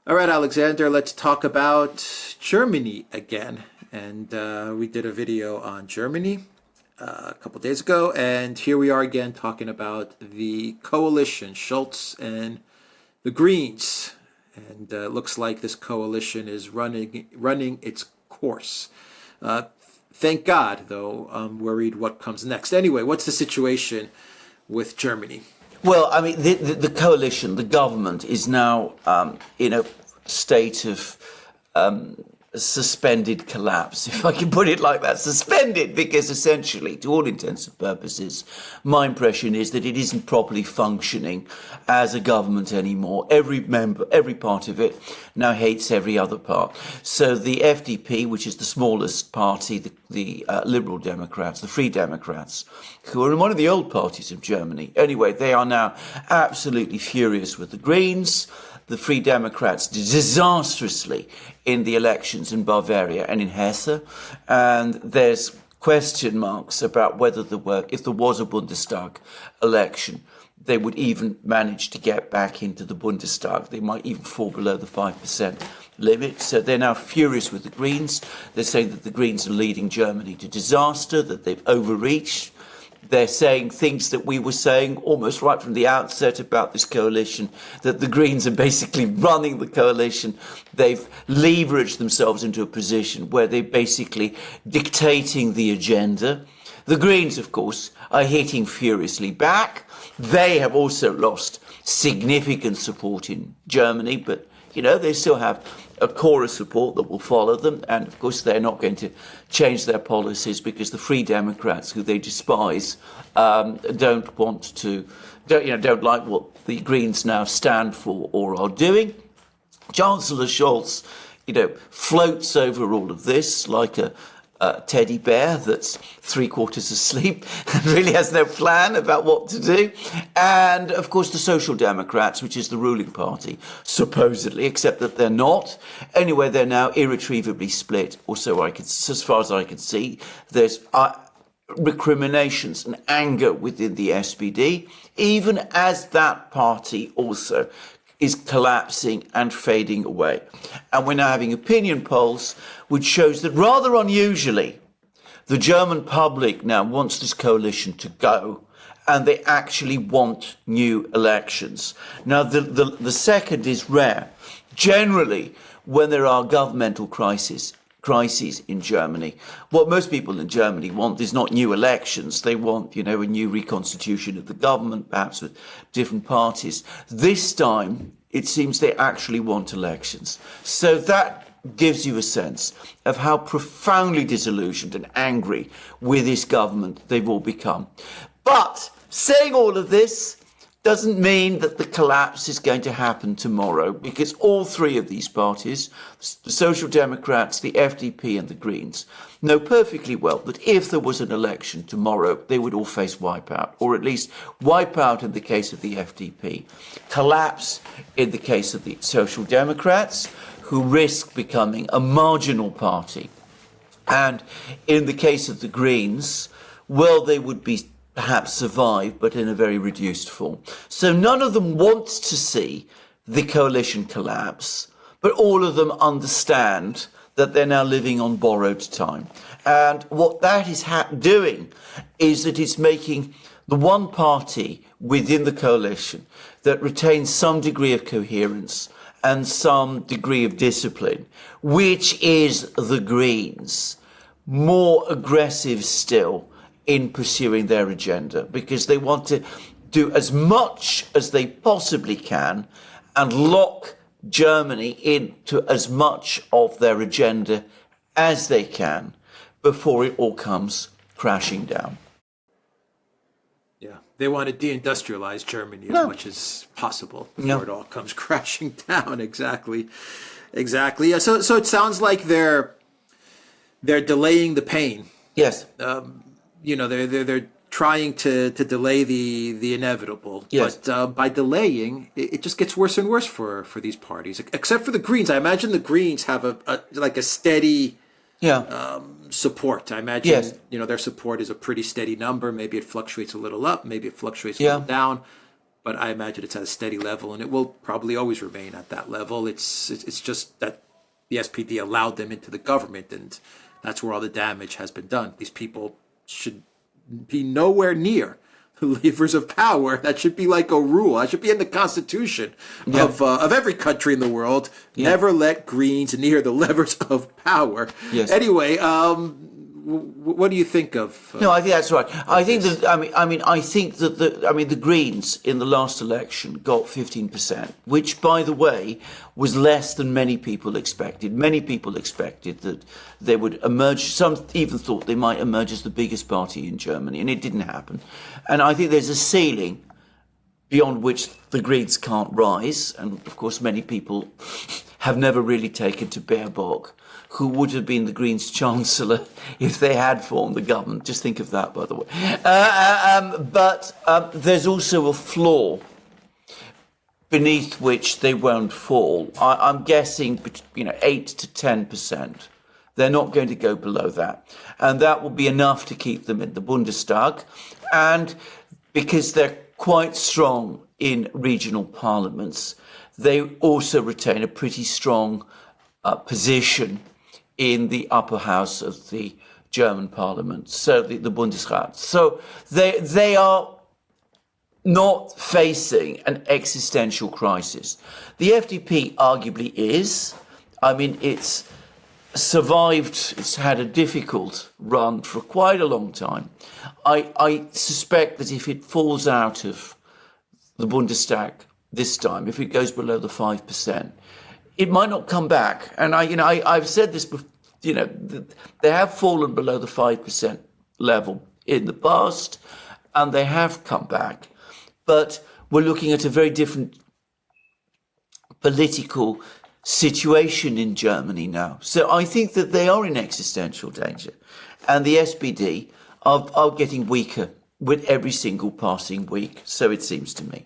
All right, Alexander, let's talk about Germany again. And we did a video on Germany a couple days ago, and here we are again talking about the coalition, Scholz and the Greens. And it looks like this coalition is running its course. Thank God, though, I'm worried what comes next. Anyway, what's the situation with Germany? Well, I mean, the coalition, the government, is now in a state of suspended collapse, if I can put it like that. Suspended, because essentially, to all intents and purposes, my impression is that it isn't properly functioning as a government anymore. Every part of it now hates every other part. So the FDP, which is the smallest party, the Liberal Democrats, the Free Democrats, who are one of the old parties of Germany. Anyway, they are now absolutely furious with the Greens. The Free Democrats did disastrously in the elections in Bavaria and in Hesse, and there's question marks about whether if there was a Bundestag election, they would even manage to get back into the Bundestag. They might even fall below the 5% limit. So they're now furious with the Greens. They're saying that the Greens are leading Germany to disaster, that they've overreached. They're saying things that we were saying almost right from the outset about this coalition, that the Greens are basically running the coalition. They've leveraged themselves into a position where they're basically dictating the agenda. The Greens, of course, are hitting furiously back. They have also lost significant support in Germany, but, they still have a core of support that will follow them. And of course, they're not going to change their policies because the Free Democrats, who they despise, don't like what the Greens now stand for or are doing. Chancellor Scholz, floats over all of this like a teddy bear that's three-quarters asleep and really has no plan about what to do. And, of course, the Social Democrats, which is the ruling party, supposedly, except that they're not. Anyway, they're now irretrievably split, or so as far as I can see. There's recriminations and anger within the SPD, even as that party also is collapsing and fading away. And we're now having opinion polls which shows that rather unusually, the German public now wants this coalition to go, and they actually want new elections. Now, the second is rare. Generally, when there are governmental crises in Germany, what most people in Germany want is not new elections. They want, a new reconstitution of the government, perhaps with different parties. This time, it seems they actually want elections. So that gives you a sense of how profoundly disillusioned and angry with this government they've all become. But saying all of this doesn't mean that the collapse is going to happen tomorrow, because all three of these parties, the Social Democrats, the FDP and the Greens, know perfectly well that if there was an election tomorrow, they would all face wipeout, or at least wipeout in the case of the FDP, collapse in the case of the Social Democrats, who risk becoming a marginal party. And in the case of the Greens, well, they would be perhaps survive, but in a very reduced form. So none of them wants to see the coalition collapse, but all of them understand that they're now living on borrowed time. And what that is doing is that it's making the one party within the coalition that retains some degree of coherence and some degree of discipline, which is the Greens, more aggressive still in pursuing their agenda, because they want to do as much as they possibly can and lock Germany into as much of their agenda as they can before it all comes crashing down. Yeah, they want to deindustrialize Germany as much as possible before it all comes crashing down. Exactly. Yeah, so it sounds like they're delaying the pain. Yes. They're trying to delay the inevitable. Yes. But by delaying, it just gets worse and worse for these parties. Except for the Greens. I imagine the Greens have a steady support. I imagine their support is a pretty steady number. Maybe it fluctuates a little up, maybe it fluctuates a little down. but I imagine it's at a steady level, and it will probably always remain at that level. It's just that the SPD allowed them into the government, and that's where all the damage has been done. These people should be nowhere near levers of power. That should be like a rule. That should be in the constitution of every country in the world. Never let Greens near the levers of power. Yes. Anyway, what do you think of? No, I think that's right. I think that I think that the Greens in the last election got 15%, which, by the way, was less than many people expected. Many people expected that they would emerge. Some even thought they might emerge as the biggest party in Germany, and it didn't happen. And I think there's a ceiling beyond which the Greens can't rise. And of course, many people have never really taken to Baerbock, who would have been the Greens' chancellor if they had formed the government. Just think of that, by the way. But there's also a floor beneath which they won't fall. I'm guessing, 8 to 10%. They're not going to go below that. And that will be enough to keep them in the Bundestag. And because they're quite strong in regional parliaments, they also retain a pretty strong position in the upper house of the German parliament, so the Bundesrat. So they are not facing an existential crisis. The FDP arguably is. I mean, it's survived, it's had a difficult run for quite a long time. I suspect that if it falls out of the Bundestag this time, if it goes below the 5%, it might not come back. And I've said this before, they have fallen below the 5% level in the past, and they have come back. But we're looking at a very different political situation in Germany now. So I think that they are in existential danger. And the SPD are getting weaker with every single passing week, so it seems to me.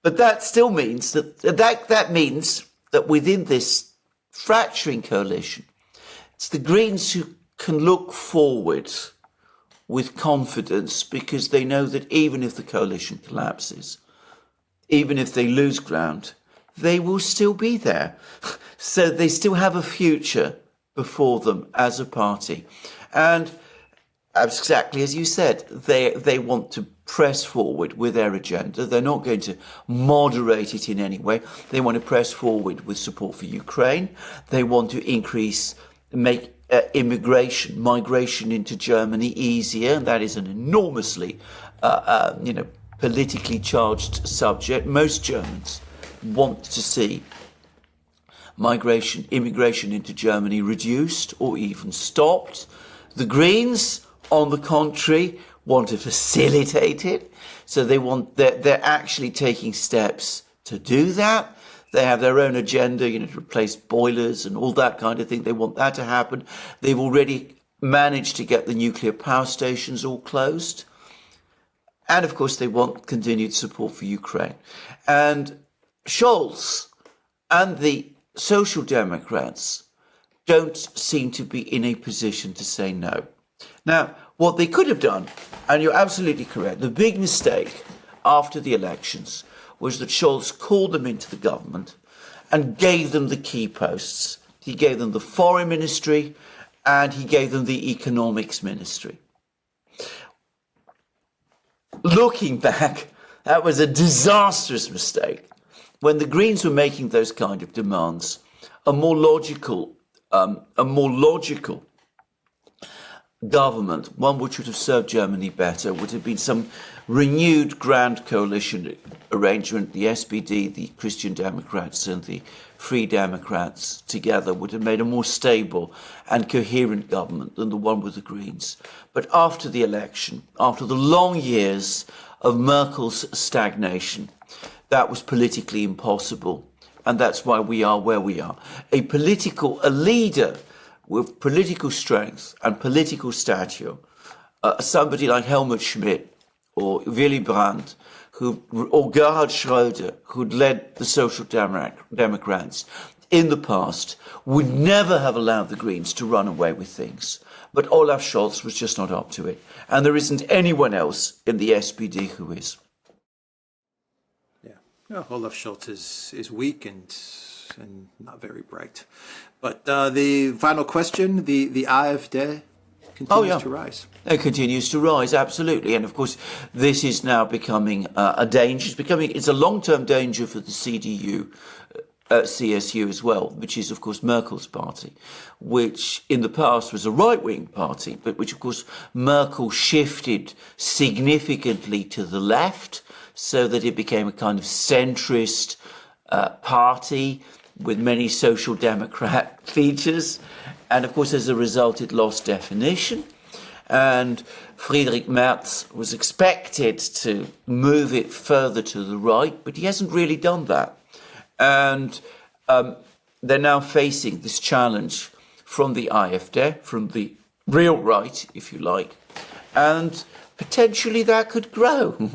But that still means that means that within this fracturing coalition, it's the Greens who can look forward with confidence, because they know that even if the coalition collapses, even if they lose ground, they will still be there. So they still have a future before them as a party. And exactly as you said, they want to press forward with their agenda. They're not going to moderate it in any way. They want to press forward with support for Ukraine. They want to make migration into Germany easier. And that is an enormously, politically charged subject. Most Germans want to see immigration into Germany reduced or even stopped. The Greens, on the contrary, want to facilitate it. So they're actually taking steps to do that. They have their own agenda, to replace boilers and all that kind of thing. They want that to happen. They've already managed to get the nuclear power stations all closed. And of course, they want continued support for Ukraine. And Scholz and the Social Democrats don't seem to be in a position to say no. Now, what they could have done, and you're absolutely correct, the big mistake after the elections was that Scholz called them into the government and gave them the key posts. He gave them the foreign ministry and he gave them the economics ministry. Looking back, that was a disastrous mistake. When the Greens were making those kind of demands, a more logical government, one which would have served Germany better, would have been some renewed grand coalition arrangement. The SPD, the Christian Democrats and the Free Democrats together would have made a more stable and coherent government than the one with the Greens. But after the election, after the long years of Merkel's stagnation, that was politically impossible. And that's why we are where we are. A leader with political strength and political stature, somebody like Helmut Schmidt or Willy Brandt, or Gerhard Schröder, who'd led the Social Democrats in the past, would never have allowed the Greens to run away with things. But Olaf Scholz was just not up to it. And there isn't anyone else in the SPD who is. Yeah, Olaf Scholz is weak and not very bright. But the final question, the AfD Oh, continues yeah. to rise. It continues to rise, absolutely. And of course, this is now becoming a danger. It's a long-term danger for the CDU, CSU as well, which is, of course, Merkel's party, which in the past was a right-wing party, but which, of course, Merkel shifted significantly to the left so that it became a kind of centrist party with many social democrat features. And of course, as a result, it lost definition. And Friedrich Merz was expected to move it further to the right, but he hasn't really done that. And they're now facing this challenge from the AfD, from the real right, if you like, and potentially that could grow.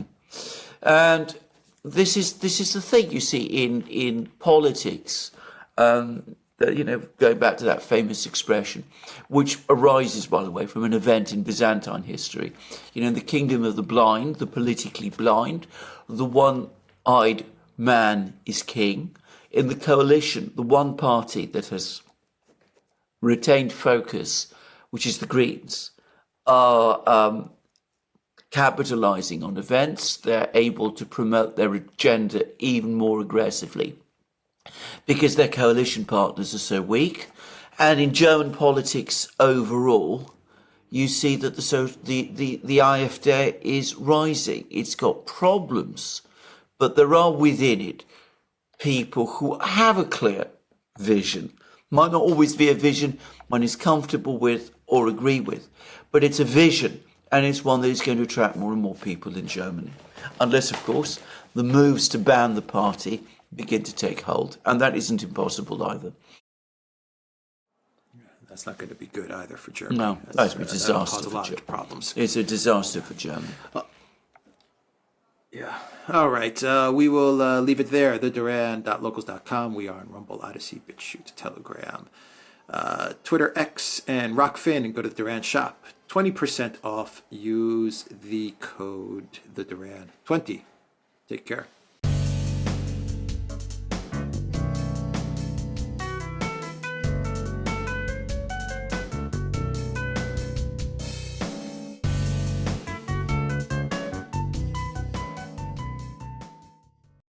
And this is the thing you see in politics. Going back to that famous expression, which arises, by the way, from an event in Byzantine history. In the kingdom of the blind, the politically blind, the one-eyed man is king. In the coalition, the one party that has retained focus, which is the Greens, are capitalizing on events. They're able to promote their agenda even more aggressively because their coalition partners are so weak. And in German politics overall, you see that the AfD is rising. It's got problems, but there are within it people who have a clear vision. Might not always be a vision one is comfortable with or agree with, but it's a vision, and it's one that is going to attract more and more people in Germany. Unless, of course, the moves to ban the party begin to take hold, and that isn't impossible either. That's not going to be good either for Germany. No, that's a disaster. Cause a lot of problems. It's a disaster for Germany. Yeah. All right. We will leave it there. TheDuran.locals.com. We are on Rumble, ODYSEE, BitChute, Telegram, Twitter, X, and Rockfin. And go to the Duran shop. 20% off. Use the code TheDuran20. Take care.